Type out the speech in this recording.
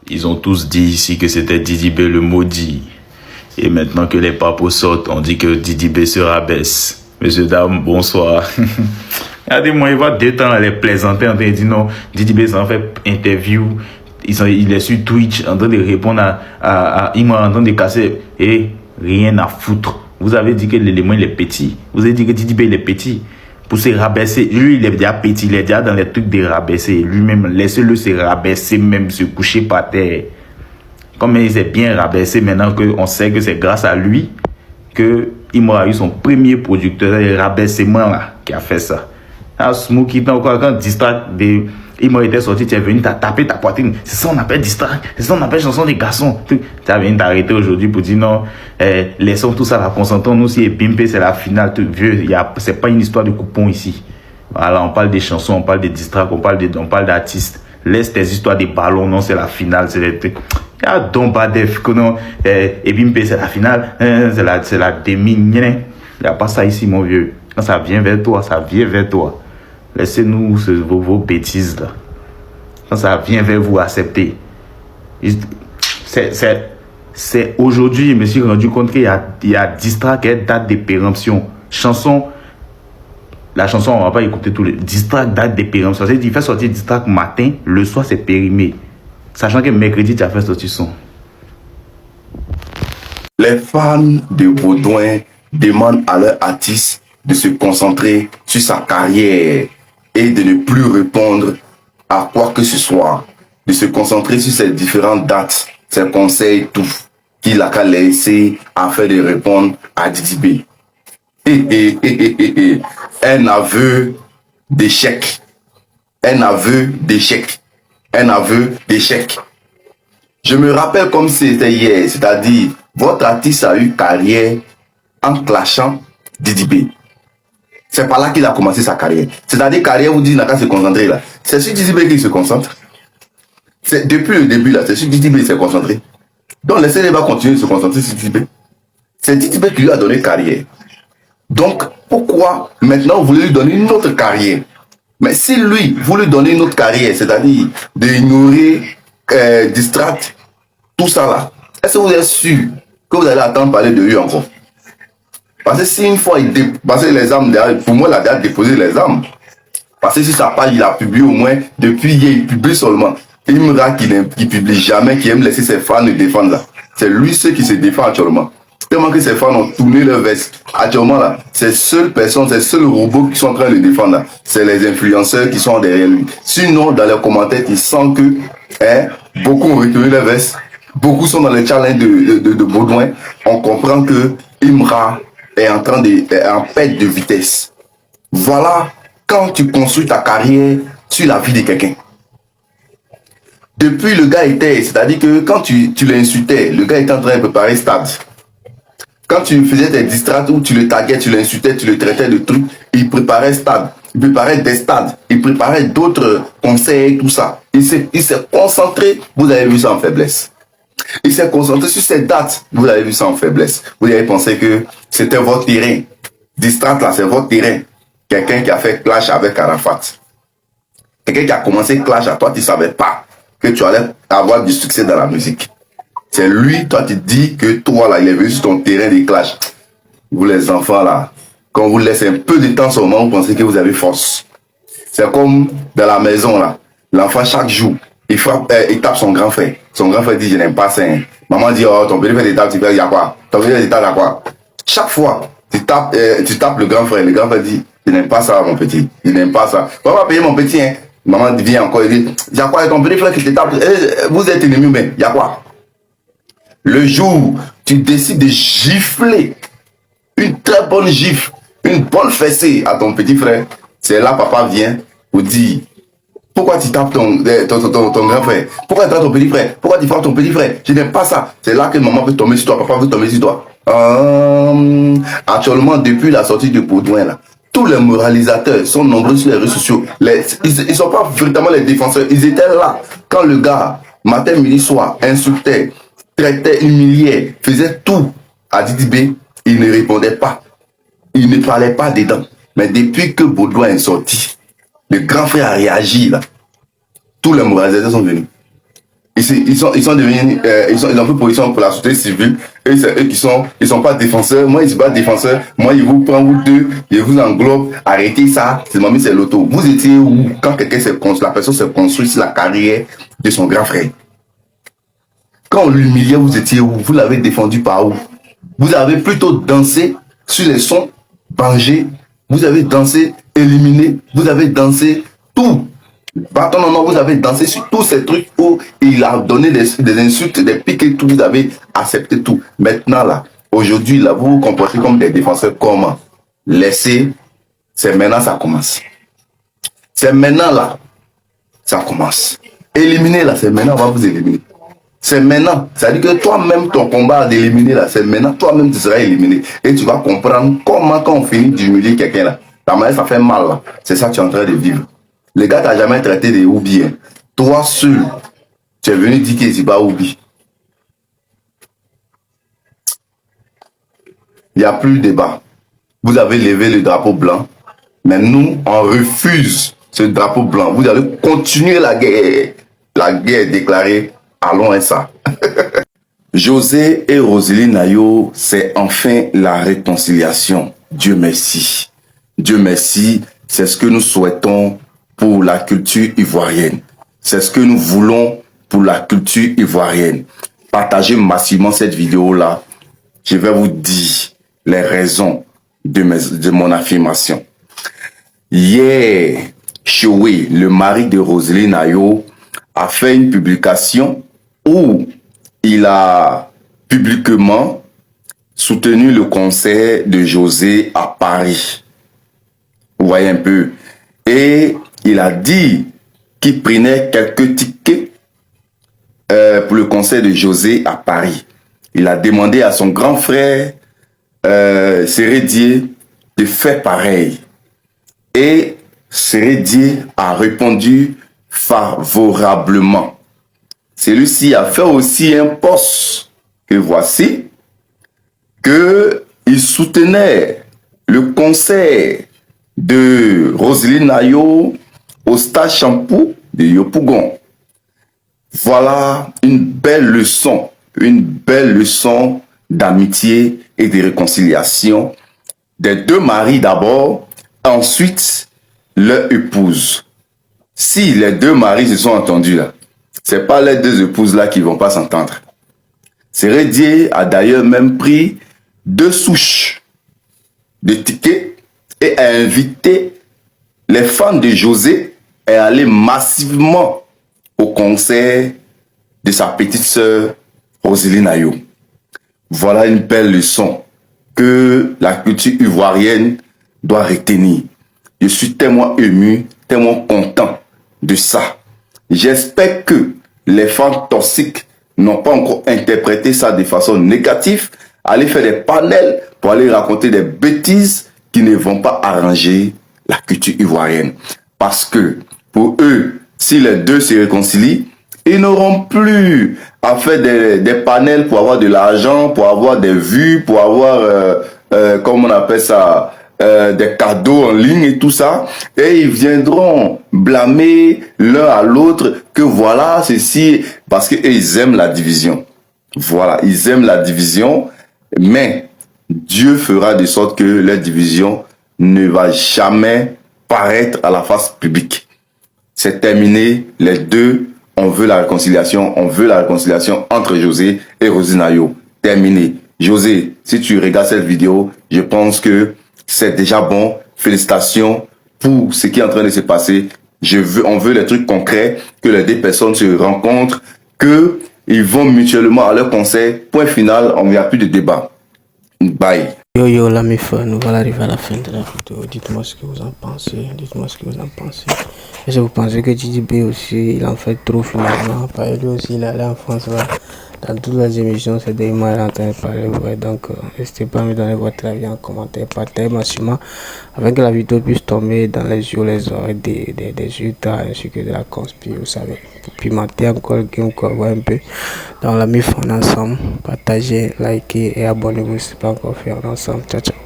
Ils ont tous dit ici que c'était Didi B le maudit. Et maintenant que les papos sortent, on dit que Didi B se rabaisse. Monsieur, dame, bonsoir. Regardez-moi, il va détendre les plaisanter en train de dire non, Didi B s'en fait interview. Il est sur Twitch en train de répondre à il m'a en train de casser. Et rien à foutre. Vous avez dit que l'élément il est petit. Vous avez dit que Didi B il est petit. Pour se rabaisser, lui il est déjà petit, il est déjà dans les trucs de rabaisser. Lui-même, laissez-le se rabaisser, même se coucher par terre. Comme il s'est bien rabaissé maintenant qu'on sait que c'est grâce à lui que il a eu son premier producteur de rabaissement là, qui a fait ça. Ah, Smokey, quand distract il m'a été sorti, tu es venu taper ta poitrine. C'est ça on appelle distract, c'est ça on appelle chanson des garçons. Tu as venu t'arrêter aujourd'hui pour dire non, laissons tout ça, la concentrons-nous si et Pimpé c'est la finale, tout vieux, c'est pas une histoire de coupon ici. Voilà, on parle des chansons, on parle des distracts, on parle d'artistes. Laisse tes histoires des ballons, non, c'est la finale, c'est les trucs. Il y a Don Badef, et Pimpé c'est la finale, c'est la demi, il n'y a pas ça ici mon vieux. Quand ça vient vers toi, ça vient vers toi. Laissez-nous vos bêtises là. Quand ça vient vers vous, accepter. C'est aujourd'hui, je me suis rendu compte qu'il y a Distract qui est date de péremption. La chanson, on va pas écouter tous les. Distract, date de péremption. C'est-à-dire qu'il fait sortir Distract matin, le soir c'est périmé. Sachant que mercredi, tu as fait sortir son. Les fans de Baudouin demandent à leur artiste de se concentrer sur sa carrière et de ne plus répondre à quoi que ce soit, de se concentrer sur ses différentes dates, ses conseils, tout, qu'il a qu'à laisser afin de répondre à Didi B. Un aveu d'échec. Un aveu d'échec. Un aveu d'échec. Je me rappelle comme si c'était hier, c'est-à-dire, votre artiste a eu carrière en clashant Didi B. C'est par là qu'il a commencé sa carrière. C'est-à-dire, carrière, vous dites, il n'a qu'à se concentrer là. C'est sur Didi B qu'il se concentre. C'est depuis le début là, c'est sur Didi B qu'il s'est concentré. Donc, laissez-les va continuer de se concentrer sur Didi B. C'est Didi B qui lui a donné carrière. Donc, pourquoi maintenant vous voulez lui donner une autre carrière? Mais si lui, vous lui donnez une autre carrière, c'est-à-dire d'ignorer, distract, tout ça là, est-ce que vous êtes sûr que vous allez attendre parler de lui encore? Parce que si une fois il dépasse les armes, pour moi, il a déjà déposé les armes. Parce que si sa page, il a publié au moins, depuis hier, il publie seulement. Imra qui publie jamais, qui aime laisser ses fans le défendre là. C'est lui ceux qui se défend actuellement. Tellement que ses fans ont tourné leur veste. Actuellement là, ces seules personnes, ces seuls robots qui sont en train de le défendre là, c'est les influenceurs qui sont derrière lui. Sinon, dans les commentaires, ils sentent que beaucoup ont retourné leur veste. Beaucoup sont dans le challenge de Baudouin. On comprend que Imra est en perte de vitesse. Voilà quand tu construis ta carrière sur la vie de quelqu'un. Depuis le gars était, c'est-à-dire que quand tu l'insultais, le gars était en train de préparer stade. Quand tu faisais tes distracts où tu le taguais, tu l'insultais, tu le traitais de trucs, il préparait stade, il préparait des stades, il préparait d'autres conseils, tout ça. Il s'est concentré, vous avez vu ça en faiblesse. Il s'est concentré sur cette date. Vous avez vu ça en faiblesse. Vous avez pensé que c'était votre terrain. Distract là, c'est votre terrain. Quelqu'un qui a fait clash avec Arafat. Quelqu'un qui a commencé clash à toi, tu ne savais pas que tu allais avoir du succès dans la musique. C'est lui, toi, tu dis que toi là, il est venu sur ton terrain de clash. Vous les enfants là, quand on vous laisse un peu de temps seulement, vous pensez que vous avez force. C'est comme dans la maison là. L'enfant chaque jour, il frappe, il tape son grand frère. Son grand frère dit, je n'aime pas ça. Maman dit, oh, ton petit frère tape, tu fais, il y a quoi? Ton petit frère tape, il y a quoi? Chaque fois, tu tapes le grand frère dit, je n'aime pas ça, mon petit. Je n'aime pas ça. On va payer mon petit, hein. Maman vient encore, il dit, il y a quoi? Ton petit frère qui te tape, vous êtes ennemis, mais il y a quoi? Le jour, tu décides de gifler une très bonne gifle, une bonne fessée à ton petit frère, c'est là papa vient pour dire, pourquoi tu tapes ton grand frère? Pourquoi tu tapes ton petit frère? Pourquoi tu frappes ton petit frère? Je n'aime pas ça. C'est là que maman veut tomber sur toi, papa veut tomber sur toi. Actuellement, depuis la sortie de Baudouin, là, tous les moralisateurs sont nombreux sur les réseaux sociaux. Ils ne sont pas véritablement les défenseurs. Ils étaient là quand le gars, matin, midi, soir, insultait, traitait, humiliait, faisait tout à Didi B. Il ne répondait pas. Il ne parlait pas dedans. Mais depuis que Baudouin est sorti, le grand frère a réagi là. Tous les moralisateurs sont venus. Ils sont devenus, ils ont pris position pour la société civile. Et c'est eux ils sont pas défenseurs. Moi, ils sont pas défenseurs. Moi, ils vous prennent, vous deux, ils vous englobent. Arrêtez ça. C'est mamie, c'est l'auto. Vous étiez où quand la personne s'est construite sur la carrière de son grand frère? Quand on l'humiliait, vous étiez où? Vous l'avez défendu par où? Vous avez plutôt dansé sur les sons, vengé. Vous avez dansé, éliminé. Vous avez dansé tout. Pardon, non, vous avez dansé sur tous ces trucs où il a donné des insultes, des piques et tout, vous avez accepté tout. Maintenant, là, aujourd'hui, là, vous vous comportez comme des défenseurs. Comment? Laissez, c'est maintenant ça commence. C'est maintenant, là, ça commence. Éliminer, là, c'est maintenant, on va vous éliminer. C'est maintenant. C'est-à-dire que toi-même, ton combat d'éliminer, là, c'est maintenant, toi-même, tu seras éliminé. Et tu vas comprendre comment, quand on finit d'humilier quelqu'un, là, ta manière, ça fait mal, là. C'est ça que tu es en train de vivre. Le gars t'a jamais traité de Oubi. Hein. Toi seul, tu es venu dire qu'il n'est pas Oubi. Il n'y a plus de débat. Vous avez levé le drapeau blanc, mais nous, on refuse ce drapeau blanc. Vous allez continuer la guerre. La guerre est déclarée. Allons à ça. José et Roseline Ayo, c'est enfin la réconciliation. Dieu merci. Dieu merci, c'est ce que nous souhaitons pour la culture ivoirienne. C'est ce que nous voulons pour la culture ivoirienne. Partagez massivement cette vidéo-là. Je vais vous dire les raisons de mon affirmation. Hier, Choué, le mari de Roseline Ayo, a fait une publication où il a publiquement soutenu le concert de José à Paris. Vous voyez un peu. Et il a dit qu'il prenait quelques tickets pour le concert de José à Paris. Il a demandé à son grand frère Sérédier de faire pareil. Et Sérédier a répondu favorablement. Celui-ci a fait aussi un post que voici, qu'il soutenait le concert de Roseline Ayo au stade Champou de Yopougon. Voilà une belle leçon d'amitié et de réconciliation des deux maris d'abord, ensuite leur épouse. Si les deux maris se sont entendus là, c'est pas les deux épouses là qui vont pas s'entendre. Sérédier a d'ailleurs même pris 2 souches de tickets et a invité les fans de José à aller massivement au concert de sa petite sœur Roseline Ayo. Voilà une belle leçon que la culture ivoirienne doit retenir. Je suis tellement ému, tellement content de ça. J'espère que les fans toxiques n'ont pas encore interprété ça de façon négative, aller faire des panels pour aller raconter des bêtises qui ne vont pas arranger la culture ivoirienne. Parce que pour eux, si les deux se réconcilient, ils n'auront plus à faire des panels pour avoir de l'argent, pour avoir des vues, pour avoir, comment on appelle ça, des cadeaux en ligne et tout ça. Et ils viendront blâmer l'un à l'autre que voilà, ceci, parce qu'ils aiment la division. Voilà, ils aiment la division, mais Dieu fera de sorte que la division ne va jamais paraître à la face publique. C'est terminé, les deux, on veut la réconciliation entre José et Roseline Ayo. Terminé. José, si tu regardes cette vidéo, je pense que c'est déjà bon. Félicitations pour ce qui est en train de se passer. On veut les trucs concrets, que les deux personnes se rencontrent, que ils vont mutuellement à leur concert. Point final, on n'y a plus de débat. Bye. Yo la MIFA, nous voilà arrivés à la fin de la vidéo. Dites-moi ce que vous en pensez. Est-ce que vous pensez que Didi B aussi, il en fait trop finalement? Parce que lui aussi, il est allé en France là. Dans toutes les émissions, c'est des mois en train de parler. Ouais. Donc, n'hésitez pas à me donner votre avis en commentaire. Partagez massivement afin que la vidéo puisse tomber dans les yeux, les oreilles des résultats ainsi que de la conspiration, vous savez. Pour pimenter encore le game, quoi, voir un peu. Dans la MIF, on est ensemble. Partagez, likez et abonnez-vous si ce n'est pas encore fait. On est ensemble. Ciao, ciao.